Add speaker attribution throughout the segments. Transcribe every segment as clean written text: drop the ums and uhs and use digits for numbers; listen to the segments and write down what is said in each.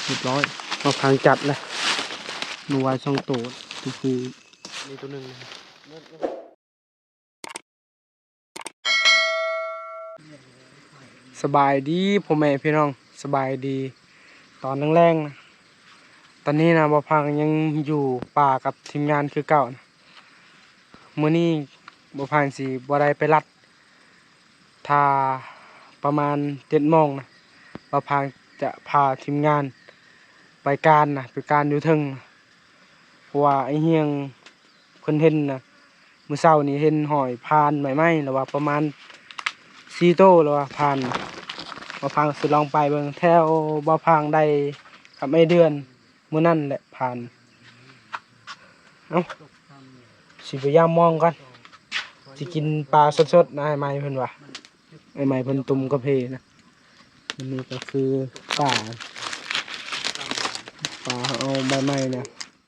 Speaker 1: เรียบร้อยมาพังจัดเลยหนูไว้ช่องโตคือนี่ตัวหนึ่งสบายดีพ่อแม่พี่น้องสบายดีตอนแรงๆนะตอนนี้นะบ่พังยังอยู่ป่ากับทีมงานคือเก่านะมื้อนี้บ่พังสิบ่ได้ไปรัดถ้าประมาณ7 โมงนะบ่พังจะพาทีมงานไปการนะไปการอยู่เทิงนะเพราะว่าไอ้เฮียงเพิ่นเห็นนะมื้อเช้านี้เห็นหอยพานใหม่ๆแล้วว่าประมาณ4 โตแล้วว่าพานบ่พังสิลองไปเบิ่งแถวบ่พังได้กับไอ้เดือนมื้อนั้นแหละผ่านเอ้าสิพยายามมองกันสิกินปลาสดๆนะไอ้ไม้เพิ่นว่าไอ้ไม้เพิ่นตุ่มกระเพนะอันนี้ก็คือปลาเอาใบไม้เนี่ย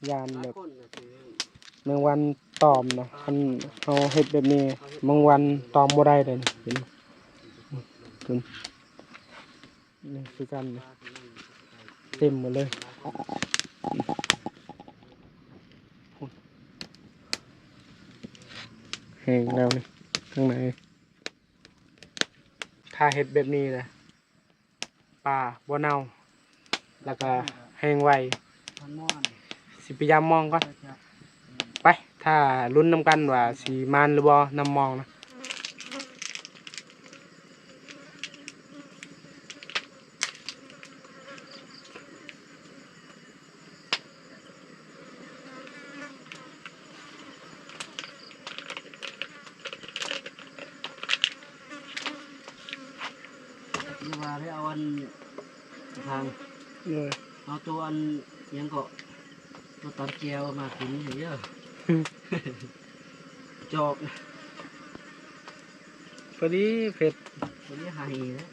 Speaker 1: ยานแบบแมงวันตอมนะคันเอาเฮ็ดแบบนี้แมงวันตอมบ่ได้เลยเห็นนี่คือกันเต็มหมดเลยแห้งแล้วนี่ข้างในถ้าเฮ็ดแบบนี้นะปลาบ่เน่าแล้วก็แห้งไวสิพยายามมองก่อนไปถ้าลุ้นนำกันว่าสีมานหรือบ่นำมองนะ
Speaker 2: นี่ว่าได้เอาอันทางเอาตัวอันยังก็ตัวตัดแก้วมากินเยอะจอก
Speaker 1: พอดีเผ็ด
Speaker 2: วันนี้หายแล้ว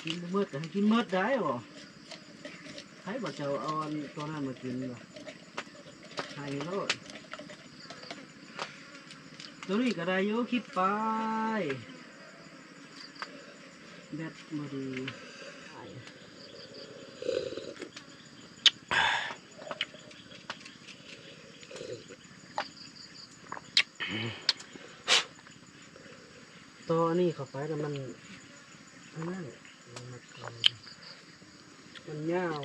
Speaker 2: กินมืดแต่ให้กินมืดได้บ่ใครบอกจะเอาอันตัวนั้นมากินบ่หายแล้วตัวนี้ก็ได้อยู่คิดไปแบตมาดีตัวนี้เข้าไปแล้วมันนั่นมันยาว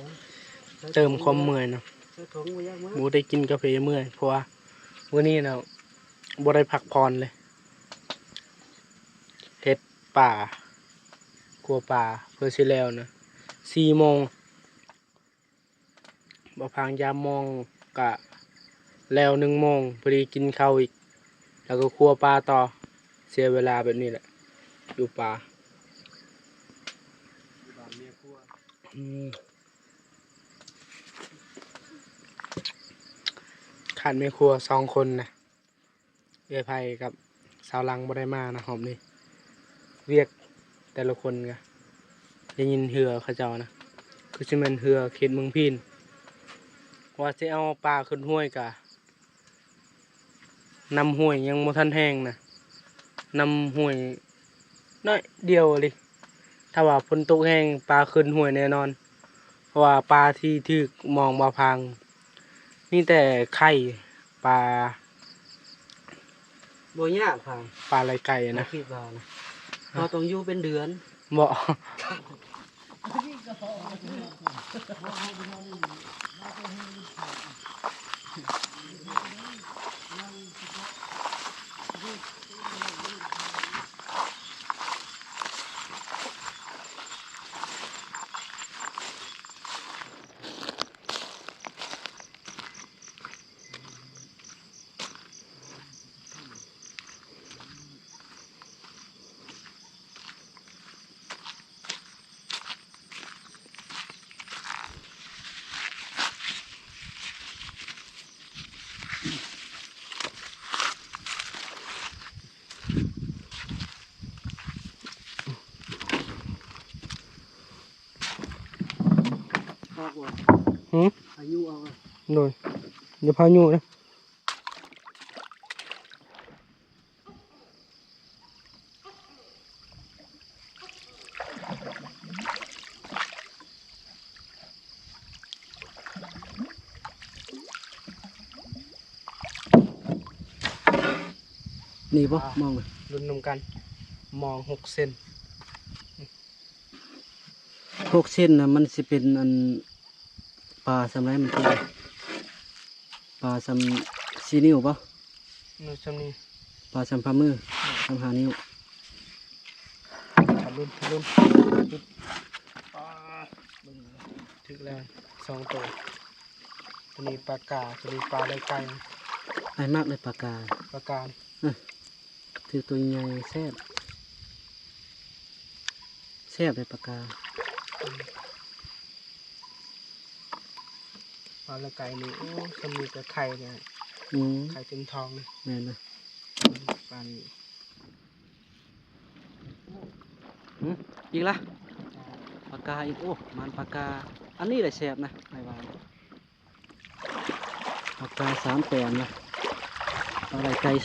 Speaker 1: เติมความเมื่อยเนาะ
Speaker 2: ใส่ถุงไว้ยากมาก
Speaker 1: หมูได้กินกาแฟเมื่อยเพราะว่าวันนี้เราบ่ได้พักผ่อนเลยเฮ็ดป่ากลัวป่าเพื่อสิแล้วนะ4 โมงบ่พังยามมองกะแล้ว1 โมงพอดีกินข้าวอีกแล้วก็ครัวปลาต่อเสียเวลาแบบนี้แหละอยู่ป่าขาดแม่ครัว2 คนนะเอื้อไผกับสาวลังบ่ได้มานะหอมนี่เรียกแต่ละคนก็ได้ยินเหือเขาเจ้านะคือสิแม่นเหือเขตเมืองพีนว่าสิเอาปลาขึ้นห้วยกะนำห้วยยังบ่ทันแห้งนะนำห้วยน้อยเดียวเลยถ้าว่าฝนตกแห้งปลาขึ้นห้วยแน่นอนเพราะว่าปลาที่ถูกมองบ่พังมีแต่ไข่ปลา
Speaker 2: บ่ยากค่ะ
Speaker 1: ปลาไหลไก่นะ
Speaker 2: คิดว่านะเราต้องอยู่เป็นเดือน
Speaker 1: บ่
Speaker 2: อายุเอา
Speaker 1: โดยอย่าพายุนะ
Speaker 2: นี่บ่มองเลย
Speaker 1: รุ่นนำกันมอง6 เซน
Speaker 2: 6 เส้นนะมันสิเป็นอันปลาสำไรมันคือปลาสำ4 นิ้วบ่
Speaker 1: นู่นจำนี้
Speaker 2: ปลาสำฝ่ามือสำ5 นิ้ว
Speaker 1: รุ่นถึกแล้ว2 ตัวตัวนี้ปลากาตัวนี้ปลาได้ไก่
Speaker 2: ไอ้มากเลยปลากา
Speaker 1: ปลากา
Speaker 2: ถือตัวใหญ่แซ่บเลยปลากา
Speaker 1: ปลาละไก่นี่โอ้สมีแต่ไข่เนี่ย ไข่เต็มทองเลย
Speaker 2: แม่นนะ
Speaker 1: ปลานี่
Speaker 2: อีกละปลากาอีกโอ้มันปลากาอันนี้แหละแซ่บนะไอ้วานปลากา3 แปลนนะปลาไหลไก่2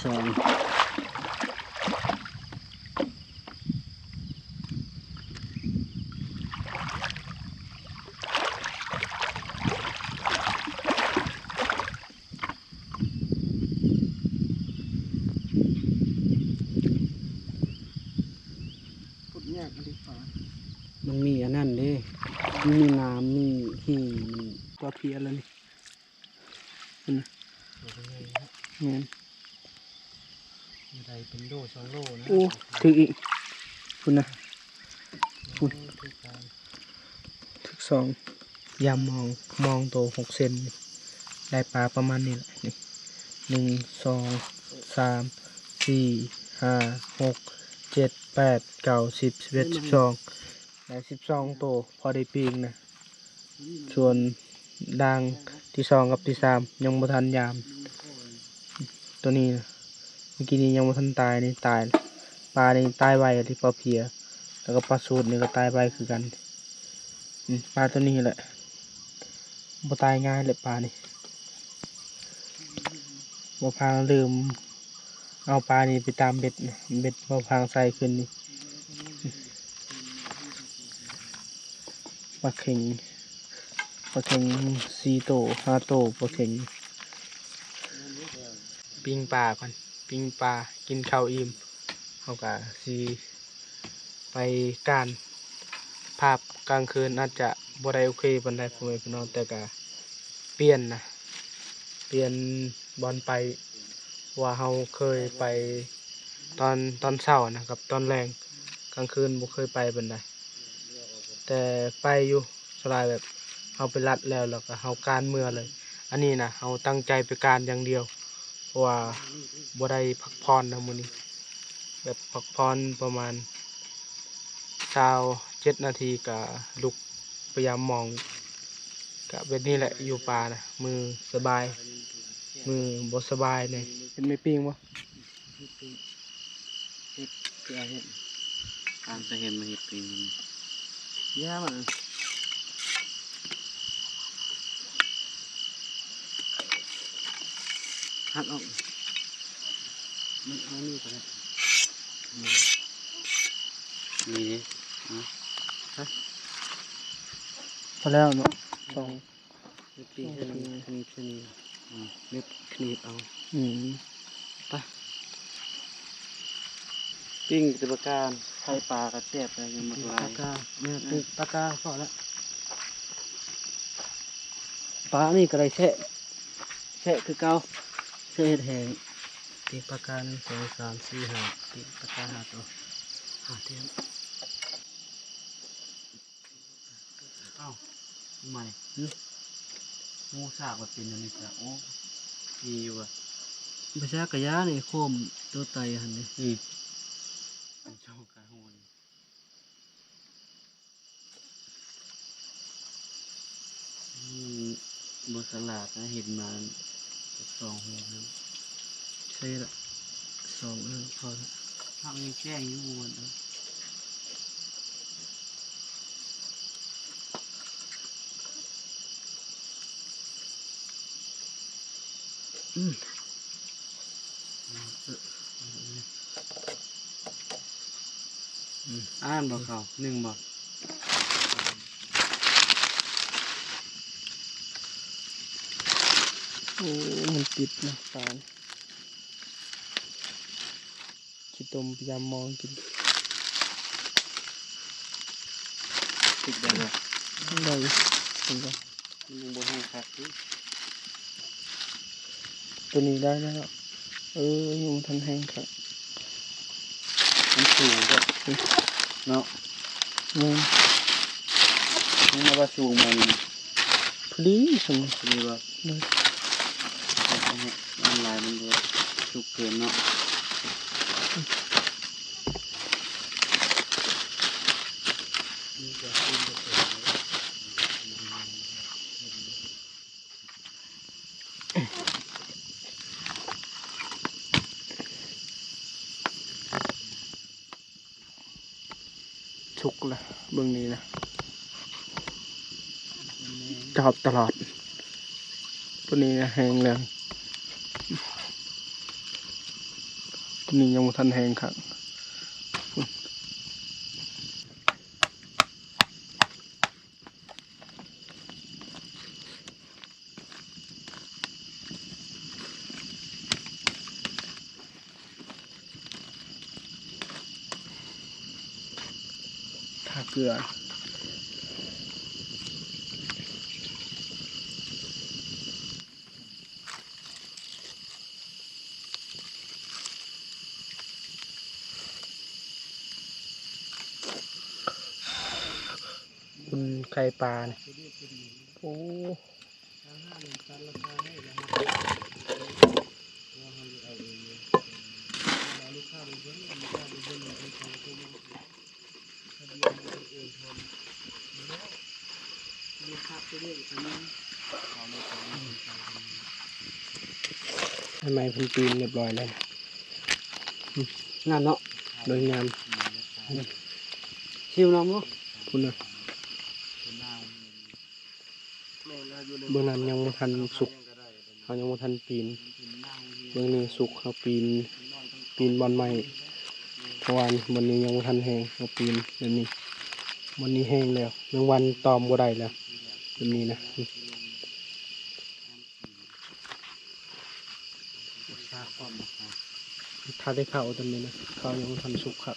Speaker 1: พุดยากดีปลา
Speaker 2: มันมีอันนั้นเด้มันมีน้ำมีที่มัน
Speaker 1: ตัวเพียแล้วนี่
Speaker 2: เงี้ย
Speaker 1: อะไรเป็นโล2 โลนะ
Speaker 2: โอ้ถึงอีก
Speaker 1: คุณนะคุณถึก2ยามมองโต6 เซนได้ปลาประมาณนี้แหละนี่1 2 3 4 5 6 7 8 9 10 11 12ได้12 โตพอได้ปีงนะส่วนด่างที่2กับที่3ยังบ่ทันยามตัวนี้นะเมื่อกี้นี้ยังบ่ทันตายนี่ตายปลานี่ตายไวที่ปลาเพียแล้วก็ปลาสูตรนี่ก็ตายไวคือกันปลาตัวนี้แหละบ่ตายง่ายเลยปลานี่บ่พางลืมเอาปลานี่ไปตามเบ็ดนะเบ็ดบ่พางใส่ขึ้นนี่ปลาเข็ง4 โต5 โตปลาเข็งปิ้งปลาก่อนปิ้งปลากินข้าวอิ่มเขาก็สิไปการภาพกลางคืนอาจจะบ่ได้โอเคปานใดพ่อแม่พี่น้องแต่ก็เปลี่ยนบอลไปว่าเราเคยไปตอนเช้านะกับตอนแรงกลางคืนบ่เคยไปปานใดแต่ไปอยู่สลายแบบเราไปรัดแล้วก็เราการเมื่อเลย อันนี้นะเราตั้งใจไปการอย่างเดียวเพราะว่าบ่ได้พักผ่อนนะมื้อนี้แบบพักผ่อนประมาณ27 นาทีก็ลุกพยายามมองก็แบบนี้แหละอยู่ป่านะมือสบายมือบ่สบายเนี่ยเป็นไม่ปิ้งบ่
Speaker 2: ที่อาเห็นตามจะเห็นมาเห็ดปีนย่ามันหักออกมันเอานี่ก็ได้นี่ฮะ
Speaker 1: พอแล้วเนาะ2
Speaker 2: ปีนชนิดเล็บคนีบเอา
Speaker 1: อืม
Speaker 2: ปิ้งจะประการไข่ปลากระแทบอะไรยังหมดลายปลากาเนี่ยปิ้งปลากาพอแล้วปลานี่ก็ได้แช่คือเก่าแช่เห็ดแห้งปิ้งปลากา1 2 3 4 5ปิ้งปลากา5 ตัว5 เทียมเอ้าใหม่งูสากมันเป็นอย่างนี้จ้ะโอ้ดีอยู่อ่ะประชากระยาเนี่ยโคมตัวไตหันนี่ช่องกระหูบสลาดนะเห็นมา2 หัวนะใช่ละ2 พอแล้วทางนี้แจ้งอยู่บนอ่านบอกเขา1บอก
Speaker 1: โอ้มันติดนะปลา ขี้ต้มพยายามมองกิน
Speaker 2: ติดได้เลย
Speaker 1: ได้ถึงก็
Speaker 2: มันบ่ให้คักนี่
Speaker 1: ตัวนี้ได้แล้วยังทันแห้งครับ
Speaker 2: มันสูงก็เนาะ
Speaker 1: นี่
Speaker 2: นี่มาว่าสูงมัน
Speaker 1: พอดีสม
Speaker 2: นี่ว่า
Speaker 1: เลย
Speaker 2: มันลายมันบ่สุกเกินเนาะ
Speaker 1: ชุกละเบื้องนี้นะจอบตลอดตัวนี้นะแห้งเลยตัวนี้ยังไม่ทันแห้งครับทาเกลือคุณไข่ปลาเนี่ยโอ้ทำไมเพิ่นปีนเรียบร้อยเลยงามเนาะโดยงาม
Speaker 2: ชิวน้ำเนาะ
Speaker 1: คุณนะเบื้องนั้นยังไม่ทันสุกเขายังไม่ทันปีนเบื้องนี้สุกเขาปีนบอลใหม่เพราะวันวันนี้ยังไม่ทันแห้งเขาปีนเดี๋ยวนี้วันนี้แห้งแล้วแมงวันตอมบ่ได้แล้วเดี๋ยวนี้นะ
Speaker 2: ซากความนะครับ
Speaker 1: ถ้าได้เข้าตอนนี้นะเข้ายังไม่ทันสุกครับ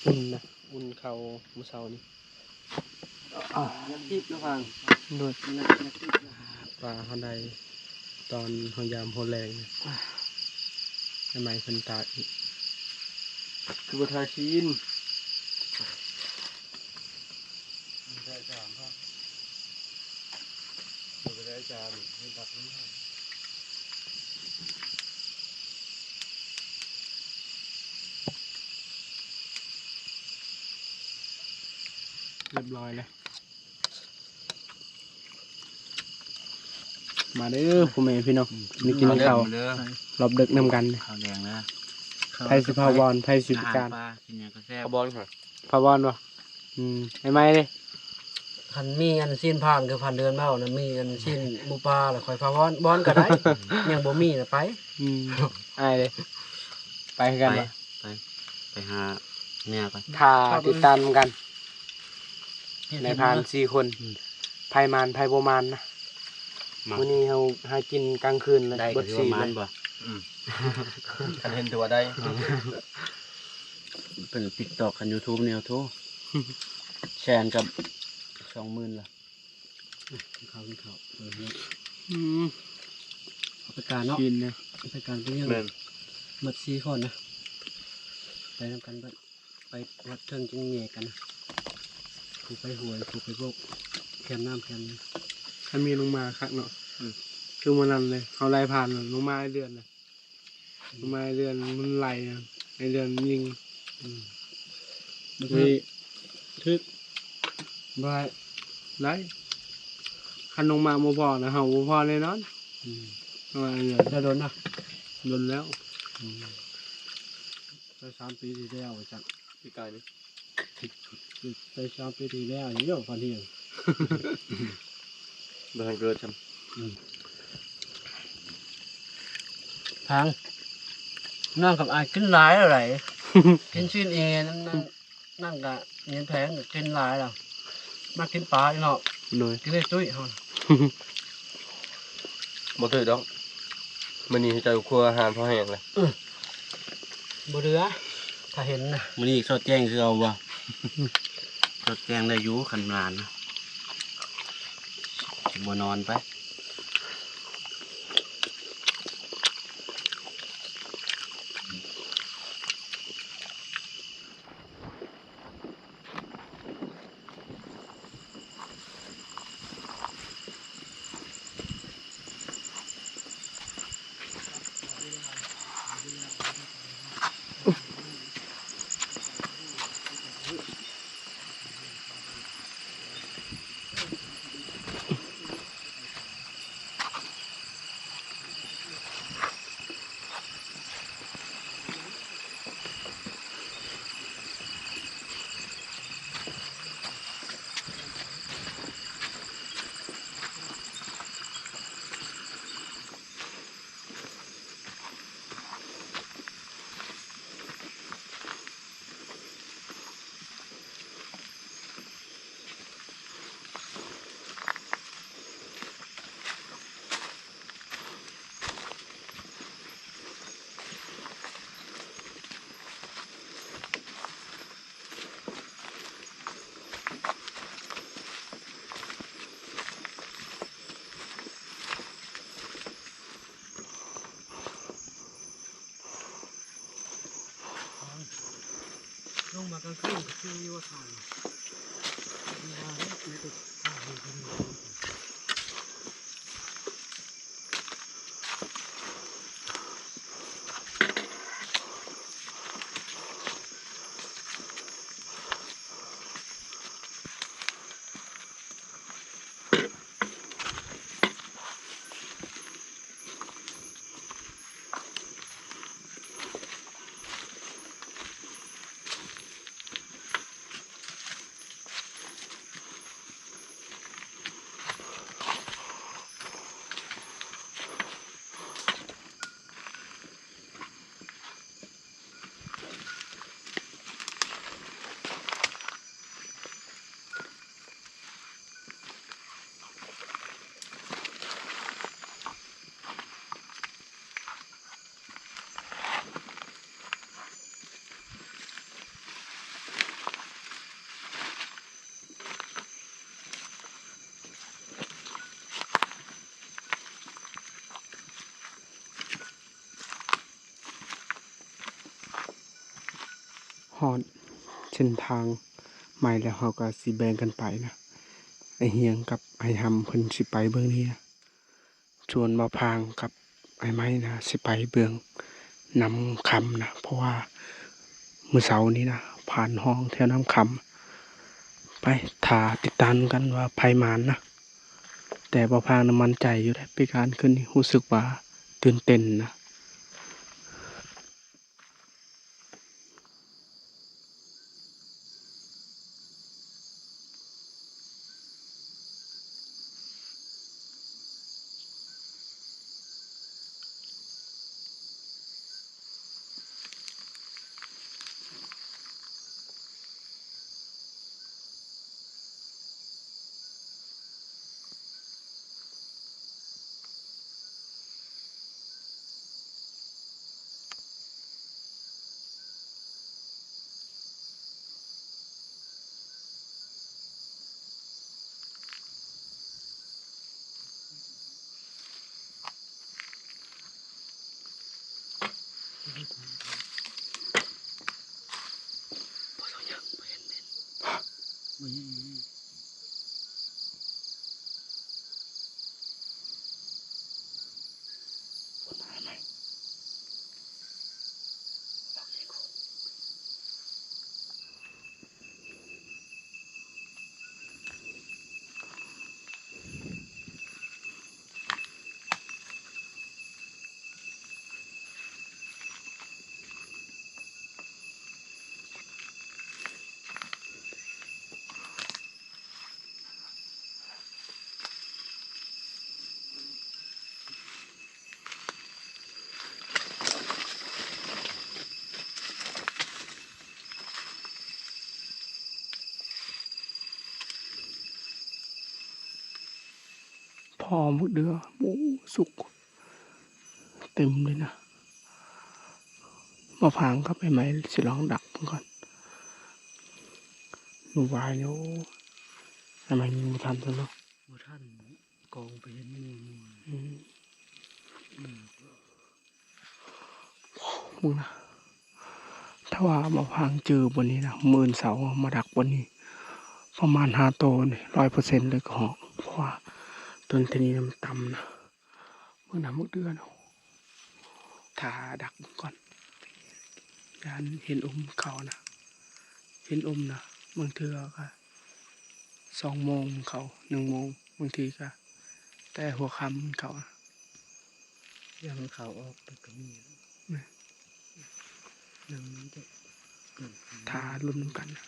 Speaker 1: อุ่นนะอุ่นเข้าเมื่อเช้านี้
Speaker 2: ยักษ์ทิพย์นะฟัง
Speaker 1: ด้วย
Speaker 2: ยักษ์ทิพย์นะ
Speaker 1: ปลาเขาได้ตอนเขายามโหแรงเนี่ยทำไมเพิ่นตากอีก
Speaker 2: คือบัทาชีนได้จานครับได้จานให้ตักนี้ครับ
Speaker 1: เรียบร้อยเลยมาเด้อพ่อแม่พี่น้องนี่กินข้าวรอบดึกนำกัน
Speaker 2: ข้าวแดงนะ
Speaker 1: ไทยสิพาวอนไทยสิพิการ
Speaker 2: ปลากินอย่างก็แซ่บ
Speaker 3: ข้าวบอลค่ะ
Speaker 1: พาวอนวะไอ้ไม้เลย
Speaker 4: คันมีอันสิ้นผ่านคือผ่านเดือนเมานะมีอันสิ้นหมูปลาแล้วค่อยพาบอนก็ได้ ยังบ่มีน่ะไป
Speaker 1: ไอ้เลยไปกันวะ
Speaker 2: ไปหาเนี่ยก่อน
Speaker 1: ถ้าติดตามกัน ในพาน4 คนไพมานไพโบมานนะวันนี้เราหากินกลางคืนเลย
Speaker 2: ได้
Speaker 1: เบิ
Speaker 2: ก็
Speaker 1: ด
Speaker 2: ถือ
Speaker 1: สี่
Speaker 2: ว่า
Speaker 1: เล
Speaker 2: มัน
Speaker 1: ย
Speaker 2: บ่
Speaker 3: คันเห็นตัวได้
Speaker 2: เป็นติ๊กตอกกันยูทูบแนวโทรแชร์กับ20,000ละข้าวเอาไปการเนาะ
Speaker 1: กินเนี่ย
Speaker 2: เอาไปการเป็นยัง
Speaker 3: แม่น
Speaker 2: หมด4คนนะไปทำกันไปวัดเทิงจังเงยกันนะผูกไปหวยผูกไปโบกแคมน้ำแคม
Speaker 1: ถ้ามีลงมาครับเนาะคือมันนั่นเลยเขาไล่ผ่านลงมาไอเดือนเลยลงมาไอเดือนมันไล่นะไอเดือนยิง นี่ทึกบายไล่คันลงมาโมพอนะเฮาโมพอเลยนอนอะไรเนี่ย
Speaker 2: จะโดนนะ
Speaker 1: โดนแล้ว
Speaker 2: ไป3 ปีที่แล้วจัง
Speaker 3: พี่กายนี่
Speaker 2: ไป3 ปีที่แล้วเยอะฟันเหี่ยง
Speaker 3: บ่ทันเกิดจ
Speaker 2: ทางนั่งกับอายกินหลายอะไร กินชิ้นเอนั่งกับเงินแพงกินหลายแล้วมากินปลาอีกเนาะ
Speaker 1: โดย
Speaker 2: กินได้ตุ้ยเฮา
Speaker 3: ำบ่ถือดอกมื้อนี้ให้เจ้าครัวอาหารพอแห้งเลย
Speaker 4: บ่เหลือถ้าเห็นนะ
Speaker 2: มื้อนี้สอดแจ้งคือเอาบ่สอดแจ้งได้อยู่คันนานนะบ่นอนไป
Speaker 4: ลงมากลางคืนก็คืออยู่ว่าทางว่าเนี่ยคือตึกทางอยู่ที่นี่
Speaker 1: ฮอดเส้นทางใหม่แล้วเราก็สิแบ่งกันไปนะไอเฮียงกับไอหำเพิ่นสิไปเบื้องนี้นะส่วนบ่าวพางกับไอไม้นะสิไปเบื้องน้ำคำนะเพราะว่ามื้อเสาร์นี้นะผ่านห้องแถวน้ำคำไปถ้าติดตามกันว่าไผมานนะแต่บ่าวพางน่ะมั่นใจอยู่ได้ไปการขึ้นนี่รู้สึกว่าตื่นเต้นนะ
Speaker 2: บ่ยัง
Speaker 1: พอหมดเดือหมูสุกเต็มเลยนะ มาพังกับไอ้ไม้สิลองดักมันก่อนหนูวายเนี่ยโอ้ไอ้ไม้ยิงบ่ทันซะเนาะ
Speaker 4: บ่ท่านกองไปเห็นงูงู
Speaker 1: อืมมึงนะถ้าว่ามาพังเจอบนนี้นะมื่นเสามาดักบนนี้ประมาณ5 โตนี่100%เลยก็หอกเพราะว่าต้นทีนี้มันต่ำนะมึงนะมึงเดือนเอาถ้าดักมันก่อนยานเห็นเขานะเห็นนะบางเทื่อก็2 โมงเขา1 โมงบางทีก็แต่หัวค่ำเขานะ
Speaker 4: ยังเขาออกไปก็มียังมันจะ
Speaker 1: ถ้ารุ่นนำกันนะ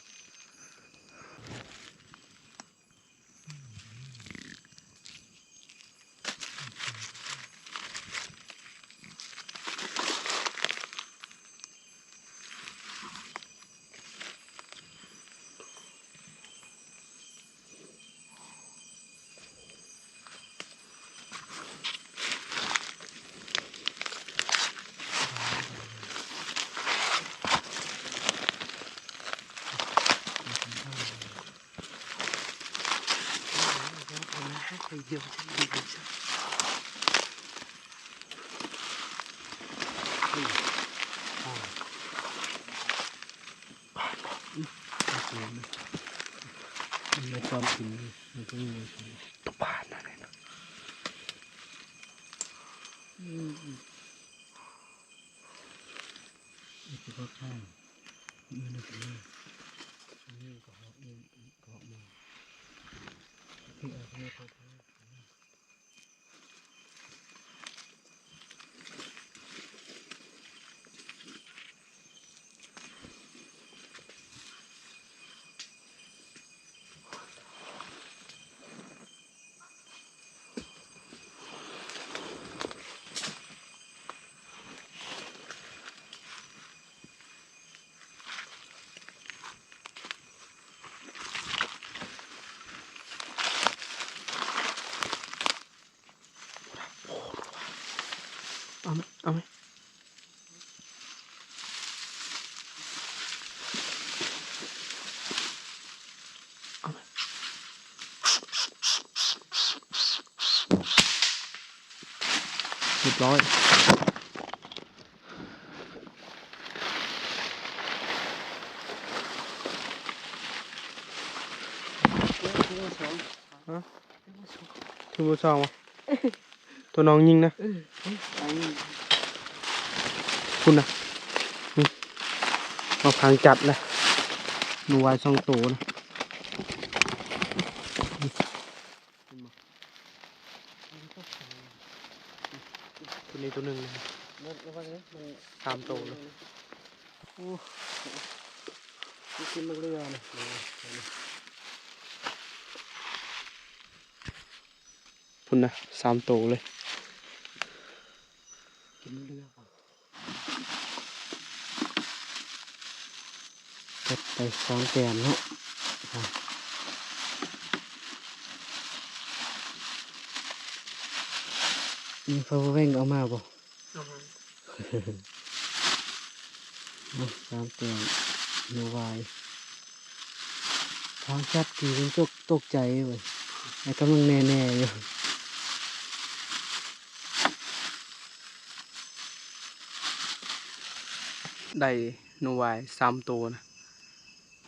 Speaker 1: ให้เดียวจะดีเลยจ้ะ
Speaker 4: มันไม่ตอนกินมันก็มี
Speaker 1: ตุบานนะเนี่ยนะ
Speaker 4: นี่คือก็ข้างมือนึกเลยนี่ก็หอกนี่ก็หอกมือที่เอาไปเขา
Speaker 1: เอาไหมเอาไหมเอาไหมเรียบร้อยตัวเบอร์สองวะตัวน้องยิงนะคุณนะนี่มาพังจัดเลยหนูวาย2 ตัวนะตัวนี้ตัวหนึ่งนะ3 ตัวเลย
Speaker 4: โอ้ยกินมันเรือนะ
Speaker 1: พุ่นนะ3 ตัวเลย
Speaker 4: กินมันเรือก่อน
Speaker 1: จัดไป2 แกนเนาะ
Speaker 4: มีฟาวเว่งเอามาบ่ตามตัวโนวายทางชัดกี่เป็นตกใจเว้ยไอ้กำลังแน่ๆอยู่
Speaker 1: ได้หนูวาย3 ตัวนะ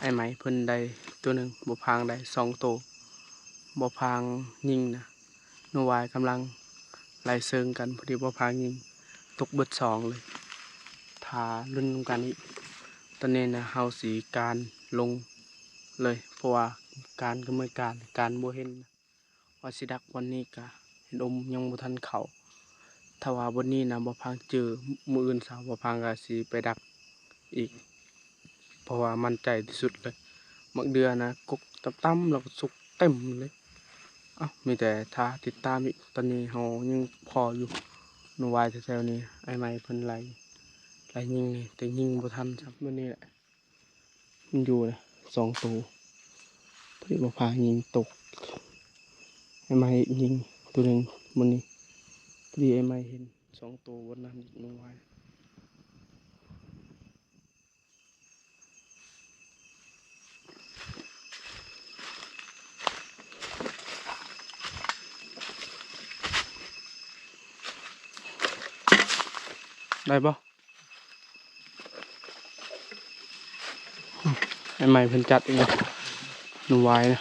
Speaker 1: ไอ้ไหมเพิ่นได้ตัวหนึ่งบ่พางได้2 ตัวบ่พางยิงนะหนูวายกำลังไล่เซิงกันพอดีบ่พางยิงตกเบิด2เลยถ้ารุ่นนำกันอีกตอนนี้นะเฮาสิการลงเลยเพราะว่าการก็เมื่อการบ่เห็นนะว่าสิดักวันนี้ก็เห็นยังบ่ทันเข้าถ้าว่าวันนี้นะบ่พางเจอมื้ออื่นเช้าบ่พางก็สิไปดักอีก เพราะว่ามั่นใจที่สุดเลยบางเดือนนะกกตั้มๆแล้วก็สุกเต็มเลยเอ้ามีแต่ถ้าติดตามอีกตอนนี้เรายังพออยู่หนูวายแถวๆนี้ไอ้ไม้เพิ่นไล่ยิงนี่แต่ยิงบ่ทันครับมื้อนี้แหละมันอยู่นะ2 ตัวพอดีบ่พายิงตกไอ้ไม้ยิงตัวหนึงมื้อนี้พอดีไอ้ไม้เห็น2 ตัวบนนั้นหนูวาย ได้บ่ไอ้ใหม่เพิ่นจัดอีกแล้วหนูวายนะ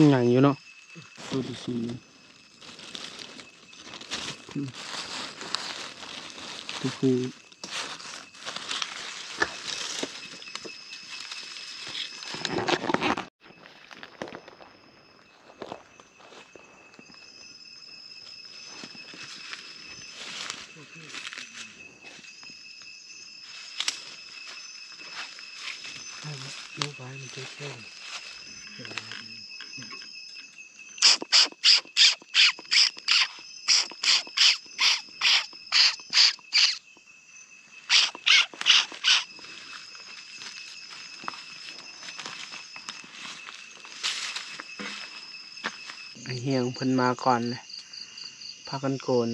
Speaker 1: ใหญ่อยู่เนาะดูดิสิตัวผู้
Speaker 4: ลูกไว้มันจะแข็ง
Speaker 1: ไอ้เฮียงเพิ่นมาก่อนเลยพากันโกน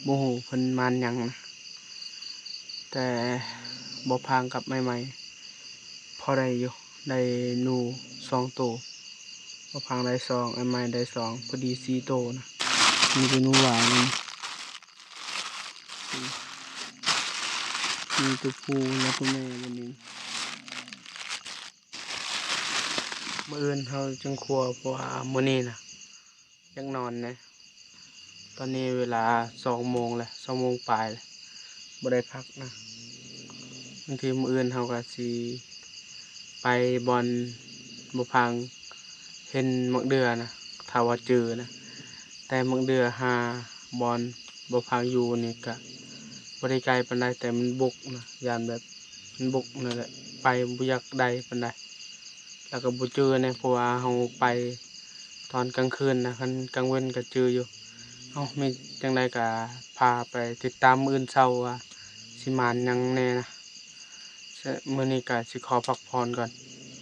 Speaker 1: โมโหเพิ่นมานหยังนะแต่บ่พางกับใหม่ๆพอได้อยู่ได้หนู2 ตัวบ่พางได้2ไอ้ใหม่ได้2พอดี4 ตัวนะนี่เป็นหนูหวานนี่มีตัวผู้และตัวแม่บัดนี้มื้ออื่นเฮาจึงครัวเพราะว่ามื้อนี้น่ะยังนอนนะตอนนี้เวลา2 โมงแล้ว2 โมงปลายแล้วบ่ได้พักนะบางทีมื้ออื่นเฮาก็สิไปบอนบ่พังเห็นมักเดือนะถ้าว่าเจอนะแต่มักเดือหาบอนบ่พังอยู่นี่ก็บ่ได้ไกลปานใดแต่มันบกนะยานแบบมันบกนั่นแหละไปบ่อยากได้ปานใดแล้วก็บ่เจอนะเพราะว่าเฮาไปตอนกลางคืนนะคันกลางเว้นก็เจออยู่เอ้ามีจังไดก็พาไปติดตามมื้ออื่นเช้าว่าสิมานหยังแน่นะมื้อนี้ก็สิขอพักผ่อนก่อน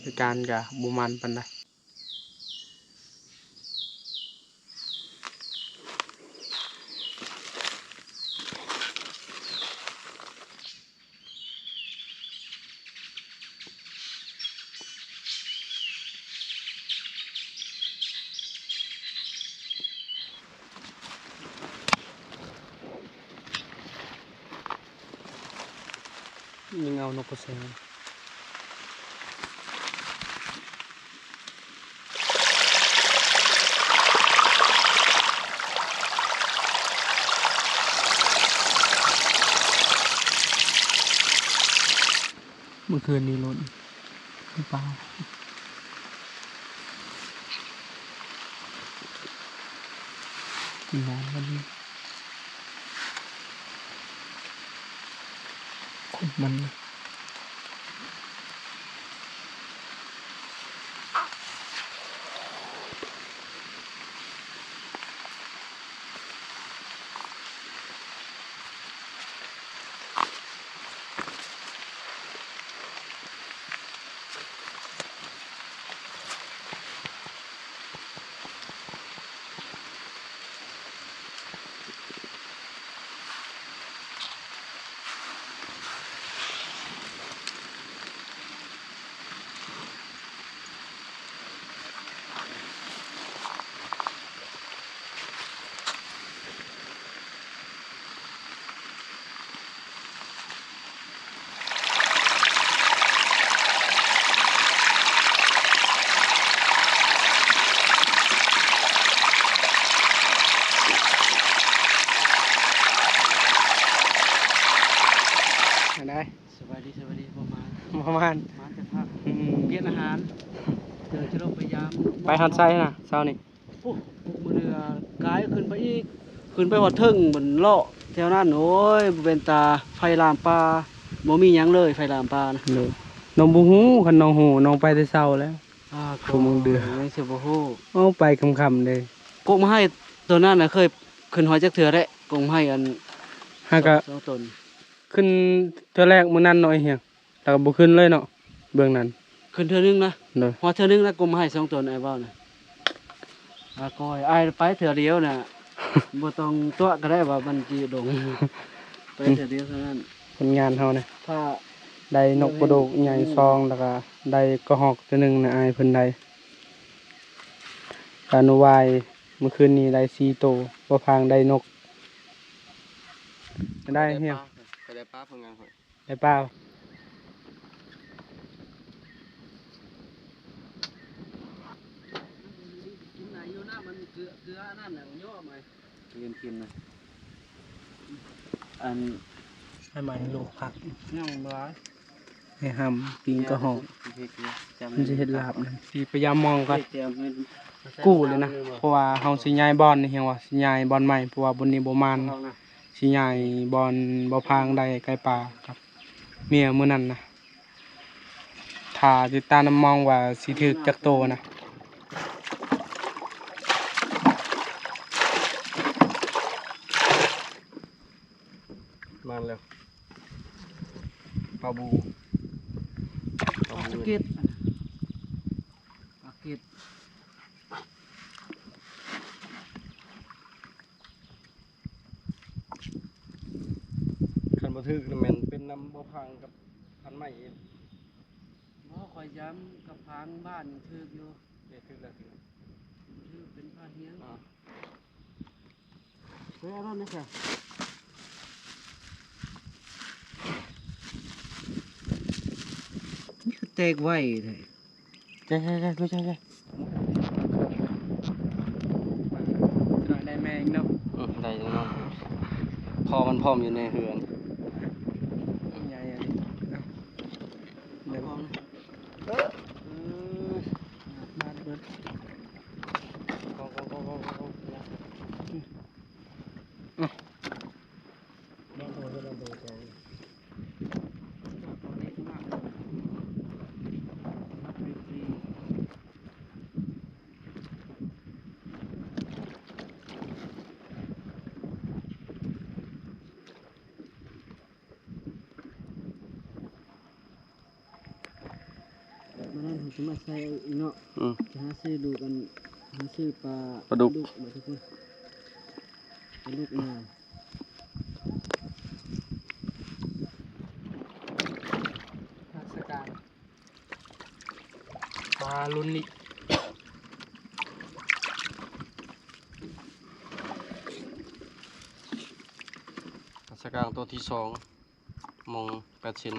Speaker 1: ในการก็บ่มันปานใดยิงเอานกกระแสเมื่อคืนนี้ล้นหรือเปล่ากินน้ำวันนี้คนมันเลยได้
Speaker 2: สบายดีประมาณ
Speaker 1: ประมาณ
Speaker 2: จะพัก
Speaker 1: อืม
Speaker 2: เปลี่ยนอาหารเดี๋ยวจะลงไปยาม
Speaker 1: ไปฮอดไซนะเช้านี่
Speaker 2: โอ้พวกมือเรือกายขึ้นไปอีกขึ้นไปหอดเทิงเหมือนเลาะแถวนั้นโอ้ยบ่เป็นตาไฟลามปลาบ่มีหยังเลยไฟลามปลานะ
Speaker 1: เด้อน้องบ่ฮู้คันน้องฮู้น้องไปแต่เช้าแล้ว พวกมึงเดือ
Speaker 2: ยังสิบ่ฮู้
Speaker 1: เอาไปค่ำๆเลย
Speaker 2: กกมาให้ตัวนั้นน่ะเคยขึ้นหอยจักเทื่อได้กกมาให้อัน
Speaker 1: หาก็
Speaker 2: สองตน
Speaker 1: ขึ้นเทื่อแรกมื้อนั้นเนาะไอ้เฮียงแล้วก็บ่ขึ้นเลยเนาะเบื้องนั้น
Speaker 2: ขึ้นเทื่อนึงนะ
Speaker 1: เด้อ
Speaker 2: หอดเทื่อนึงนะกกมาให้สองตนไอ้เว้านะ ก้อยอ้ายไปเถื่อเดียวน่ะ บ่ต้องตัวก็ได้ว่ามันสิดงไปเถื่อเดียวเท่านั้น
Speaker 1: ผลงานเฮานะ
Speaker 2: ถ้า
Speaker 1: ได้นกกระโดกใหญ่ซองแล้วก็ได้กระหอกตัวหนึงนะอายเพิ่นได้กานุวายเมื่อคืนนี้ได้4โตวบ่พางได้นกได้เฮีย
Speaker 3: ไปได้ป้าผลงานหอย
Speaker 1: ได้เปล่า
Speaker 2: กินไหนอยู่นะมันเกลือนั่นน่ะย่อมากินนะอัน
Speaker 1: ให้มันลูกผัก
Speaker 2: ย่องร้าย
Speaker 1: ให้หำปิงกระหอก
Speaker 2: เฮ็ดเนี่ยจำ
Speaker 1: มันจะเฮ็ดลาบนะสิพยายามมองก่อน
Speaker 2: เตรียมเงิน
Speaker 1: กู้เลยนะเพราะว่าเฮาสิย้ายบ่อนนี่เฮียว่าสิย้ายบ่อนใหม่เพราะว่าบนนี้บ่มาน
Speaker 2: เอานะ
Speaker 1: สิย้ายบ่อนบ่พางได้ไกลป่าครับเมียมื้อนั้นนะถ้าติดตามนำมองว่าสิถึกจักโตนะ
Speaker 3: มาแล้วปลาบู
Speaker 2: ปลาสะเก็ดปลาเก็ด
Speaker 3: คันบ่ถึกนี่แม่นเป็นน้ำบ่พังกับพันไม้เอง
Speaker 2: บ่คอยย้ำกับพางบ้านถึกอยู่
Speaker 3: เด้ถึกแล้วถึก
Speaker 2: ถึกเป็นพาเฮียน
Speaker 3: อ่า
Speaker 2: เฮ้ยเอาแล้วนี่ค่ะนี่คือแตกไว้เลย
Speaker 1: ใช่รู้ใช่ได้แม่อีกเนาะ
Speaker 3: ได้จังเนาะพอมันพร้อมอยู่ในเฮือน
Speaker 1: ใหญ่อันนี้เดี๋ยวมาเบิด
Speaker 2: มานั่นผมจะมาใส่เนาะ
Speaker 3: อืม
Speaker 2: จะหาซื้อดูกันหาซื้อปลา
Speaker 3: ปลาดุก
Speaker 2: มาทุกคนปลาดุกเนี่ย
Speaker 1: ราชการปลาลุ้นนี่
Speaker 3: สกางตัวที่2มอง8เซน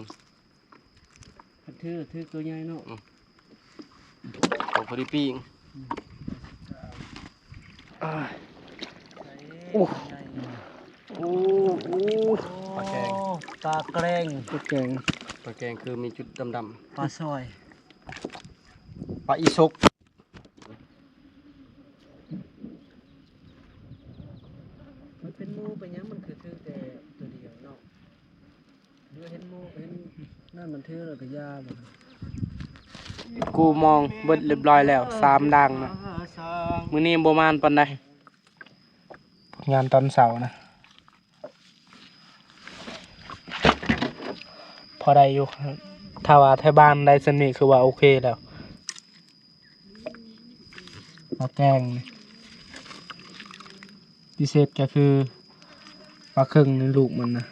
Speaker 2: พัดถือตัวใหญ่เนาะ
Speaker 3: ตัวพอดีปิ้ง
Speaker 1: โอ้โอ้โอ้
Speaker 3: ปลาแกง
Speaker 2: ปลาแกรง
Speaker 1: ตัวแกง
Speaker 3: ปลาแกงคือมีจุดดำ
Speaker 2: ปลาซอย
Speaker 3: ๆปลาอีซก
Speaker 2: มันเป็นหมูไปยังมันคือถือแต่ตัวเดียวเนาะเดี๋ยวเห็นหมูเห็นนั่นมันถือแล้วก็ยาบ่
Speaker 1: กูมองเบิดเรียบร้อยแล้ว3ดังนะมื้อนี้บ่มานปานใดงานตอนเสาร์นะพอได้อยู่ครับถ้าว่าแถวบ้านได้สนิทคือว่าโอเคแล้วมาแกงนี่พิเศษก็คือปลาครึ่งในลูกมันนะ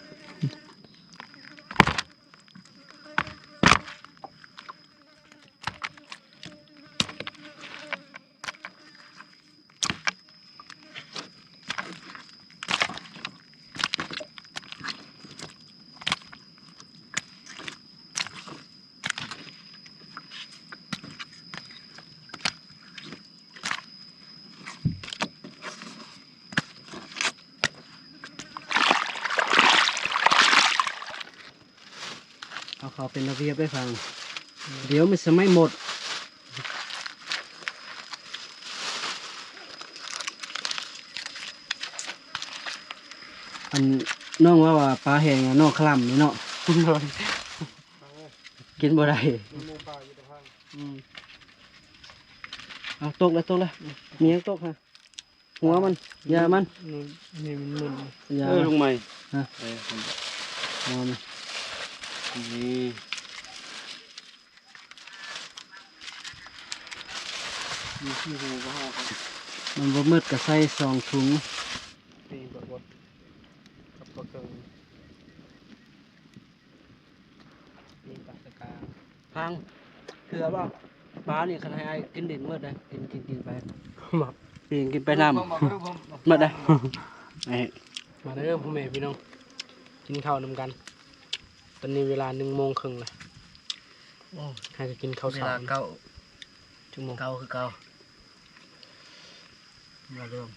Speaker 2: เอาเขาเป็นระเบียบได้ฟังเดี๋ยวมันจะไม่หมดอันน้องว่าปลาแห้งอะน้องคล่ำนี่เนาะ กินบ่ได้เอาตกเลยมียังตกฮะหัวมันยามัน
Speaker 1: นี่มันหมุน
Speaker 2: ยา
Speaker 3: ลงใหม่
Speaker 2: ฮะหัวมัน
Speaker 3: นี่
Speaker 2: มีที่หูก็ห้า มันบ่มืดก็ใส่2ถุง
Speaker 1: ปีบดบดกับปลาเกิงปีปลาสกา
Speaker 2: พังเกลือบ่ปลานี่คันให้อ้ายกินดินมืดได้กินไป
Speaker 1: มา
Speaker 2: กินไปน้ำมืดได้ไอ้
Speaker 1: มาเด้อพ่อแม่พี่น้องกินข้าวนำกัน ตอนนี้เวลา1:30เลยให้จะกินข้าว
Speaker 2: เว
Speaker 1: เช้า
Speaker 2: ลาเก้า
Speaker 1: ชั่วโมง
Speaker 2: เก้าคือเก้ามาเริ่ม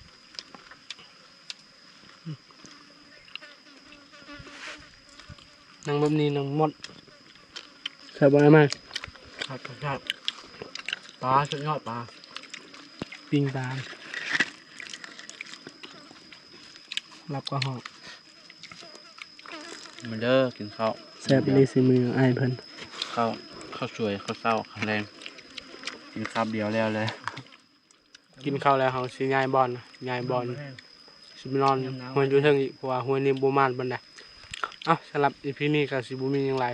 Speaker 1: นั่งแบบนี้นั่งหมดใส่บอะไรมา
Speaker 2: ครับปลาสุดยอดปลา
Speaker 1: ปิ้งปลารับก็หอก
Speaker 2: มาเด้อกินข้าว
Speaker 1: แซ่บเลยสิมือไอ้ายเพิ่น
Speaker 2: ข้าวสวยข้าวเศร้าข้าวแรงกินคำเดียวแล้วเลย
Speaker 1: กินข้าวแล้วเขาสิย้ายบอลย้ายบอลสิไปนอนหัวอยู่เทิงอีกเพราะว่าหัวนี่บ่มานปานใดเอ้าสำหรับ EP นี้ก็สิบ่มีหยังหลาย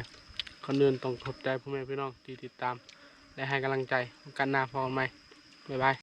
Speaker 1: ก่อนอื่นต้องขอบใจพ่อแม่พี่น้องที่ติดตามและให้กำลังใจกันหน้าพอกันใหม่บ๊ายบาย